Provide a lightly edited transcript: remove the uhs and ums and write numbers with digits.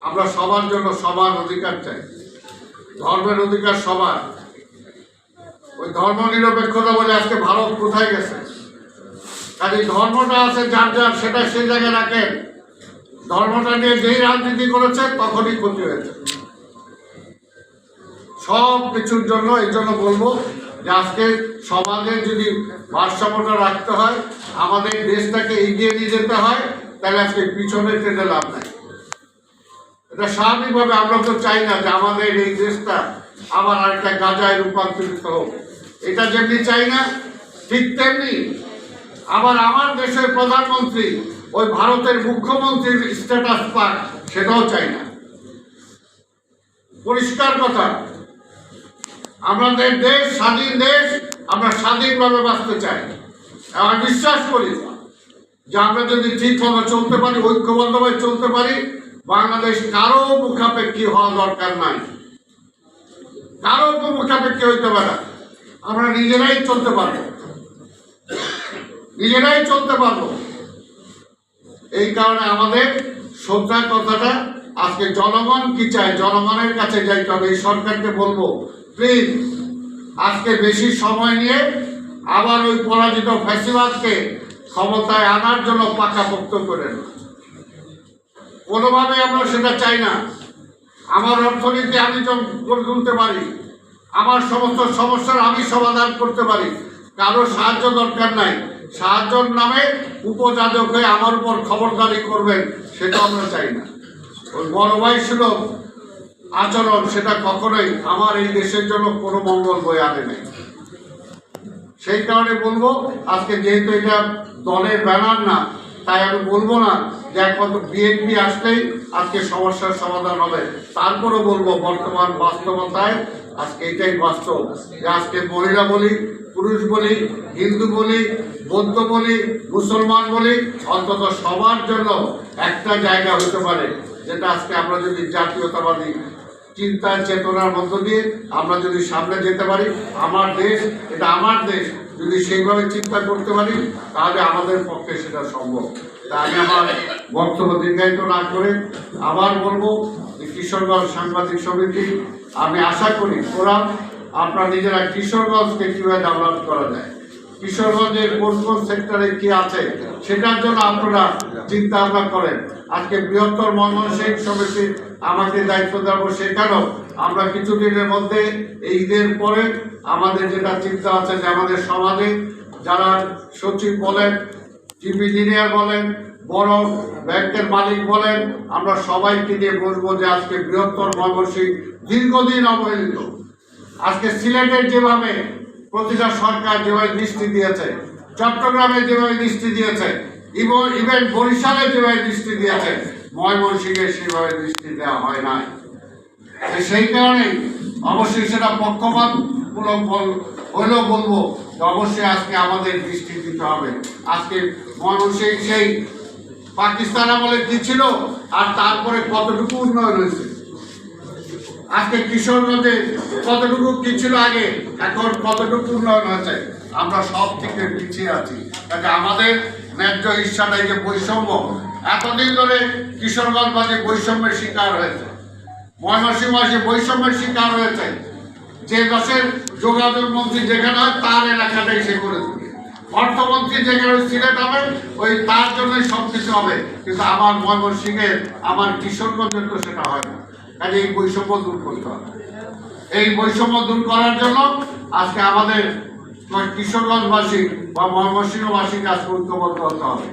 আমরা সবার জন্য সবার অধিকার চাই, ধর্মের অধিকার সবার। ওই ধর্ম নিরপেক্ষতা বলে আজকে ভারত কোথায় গেছে? কাজে ধর্মটা আছে যার যার, সেটা সেই জায়গায় রাখেন। ধর্মটা নিয়ে যেই রাজনীতি করেছে তখনই ক্ষতি হয়েছে সব কিছুর জন্য। এই জন্য বলবো যে আজকে সমাজে যদি ভারসাম্যটা রাখতে হয়, আমাদের দেশটাকে এগিয়ে নিয়ে যেতে হয়, তাহলে আজকে পিছনে টেনে লাভ নাই। এটা স্বাভাবিকভাবে আমরা তো চাই না যে আমাদের এই দেশটা আবার আরেকটা গাজায় রূপান্তরিত হোক। এটা যেমনি চাই না, ঠিক তেমনি আবার আমার দেশের প্রধানমন্ত্রী ওই ভারতের মুখ্যমন্ত্রীর স্ট্যাটাস পাক, সেটাও চাই না। পরিষ্কার কথা, আমাদের দেশ স্বাধীন দেশ, আমরা স্বাধীনভাবে বাঁচতে চাই। আমি বিশ্বাস করি যে আমরা যদি ঠিকভাবে চলতে পারি, ঐক্যবদ্ধভাবে চলতে পারি, বাংলাদেশ কারো মুখাপেক্ষী হওয়া দরকার নাই, কারো মুখাপেক্ষী হইতে পারে। আমরা নিজেরাই চলতে পারবো, নিজেরাই চলতে পারবো। এই কারণে আমাদের শ্রদ্ধার কথাটা আজকে জনগণ কি চায়, জনগণের কাছে যাইতে হবে। এই সরকারকে বলবো, প্লিজ আজকে বেশি সময় নিয়ে আবার ওই পরাজিত ফ্যাসিবাদকে ক্ষমতায় আনার জন্য পাকাপোক্ত করেন। কোনোভাবে আমরা সেটা চাই না। আমার অর্থনীতি আমি গড়ে তুলতে পারি, আমার সমস্ত সমস্যার আমি সমাধান করতে পারি, কারো সাহায্য দরকার নাই। সাহায্যর নামে উপযাজক হয়ে আমার উপর খবরদারি করবেন, সেটা আমরা চাই না। ওই বড় ভাই সুলভ আচরণ, সেটা কখনোই আমার এই দেশের জন্য কোনো মঙ্গল বয়ে আনে নাই। সেই কারণে বলবো, আজকে যেহেতু এটা দলের ব্যানার না, তাই আমি বলবো না যে একমাত্র বিএনপি আসলেই আজকে সমস্যার সমাধান হবে। তারপরও বলবো, বর্তমান বাস্তবতায় আজকে এটাই বাস্তব যে আজকে মহিলা বলি, পুরুষ বলি, হিন্দু বলি, বৌদ্ধ বলি, মুসলমান বলি, অন্তত সবার জন্য একটা জায়গা হতে পারে, যেটা আজকে আমরা যদি জাতীয়তাবাদী চিন্তা চেতনার মধ্য দিয়ে আমরা যদি সামনে যেতে পারি, আমার দেশ এটা আমার দেশ, যদি সেইভাবে চিন্তা করতে পারি, তাহলে আমাদের পক্ষে সেটা সম্ভব। তাই আমি আমার বক্তব্য দীর্ঘায়িত না করে আবার বলবো যে কিশোরগঞ্জ সাংবাদিক সমিতি, আমি আশা করি ফোরাম আপনারা নিজেরা কিশোরগঞ্জকে কীভাবে ডেভেলপ করা যায়, কিশোরগঞ্জের কোন কোন সেক্টরে কি আছে, সেটার জন্য আপনারা চিন্তা ভাবনা করেন। আজকে বৃহত্তর ময়মনসিংহ সমিতি আমাকে দায়িত্ব দেবো, সেখানেও আমরা কিছুদিনের মধ্যে ঈদের পরে আমাদের যেটা চিন্তা আছে যে আমাদের সমাজে যারা সচিব বলেন, চিফ ইঞ্জিনিয়ার বলেন, বড় ব্যাংকের মালিক বলেন, আমরা সবাইকে নিয়ে বসবো যে আজকে বৃহত্তর ময়মনসিংহ দীর্ঘদিন অবহেলিত। আজকে সিলেটের যেভাবে প্রতিটা সরকার যেভাবে দৃষ্টি দিয়েছে, চট্টগ্রামে যেভাবে দৃষ্টি দিয়েছে, ইভেন বরিশালে যেভাবে দৃষ্টি দিয়েছে, ময়মনসিংহে সেভাবে দৃষ্টি দেওয়া হয় নাই। সেই কারণেই অবশ্যই সেটা পক্ষপাতমূলক হলেও বলবো যে অবশ্যই আজকে আমাদের দৃষ্টি দিতে হবে। আজকে ময়মনসিংহ সেই পাকিস্তান আমলে কি ছিল, আর তারপরে কতটুকু উন্নয়ন হয়েছে। আজকে কিশোরগঞ্জে কতটুকু কি ছিল আগে, এখন কতটুকু উন্নয়ন হয়েছে, আমরা সব থেকে পিছিয়ে আছি। কাজে আমাদের ন্যায্য ইচ্ছাটাই যে বৈষম্য, এতদিন ধরে কিশোরগঞ্জবাসী বৈষম্যের শিকার হয়েছে, ময়মনসিংহবাসী বৈষম্যের শিকার হয়েছে। যে দেশের যোগাযোগ মন্ত্রী যেখানে হয় তার এলাকাটাই সে করে থাকে, অর্থমন্ত্রী যেখানে সিলেট হবে ওই তার জন্যই সব কিছু হবে, কিন্তু আমার ময়মনসিংহের, আমার কিশোরগঞ্জের তো সেটা হয় না। কাজে এই বৈষম্য দূর করতে হবে। এই বৈষম্য দূর করার জন্য আজকে আমাদের কিশোরগঞ্জবাসী বা ময়মনসিংহবাসীকে আজকে ঐক্যবদ্ধ হতে হবে।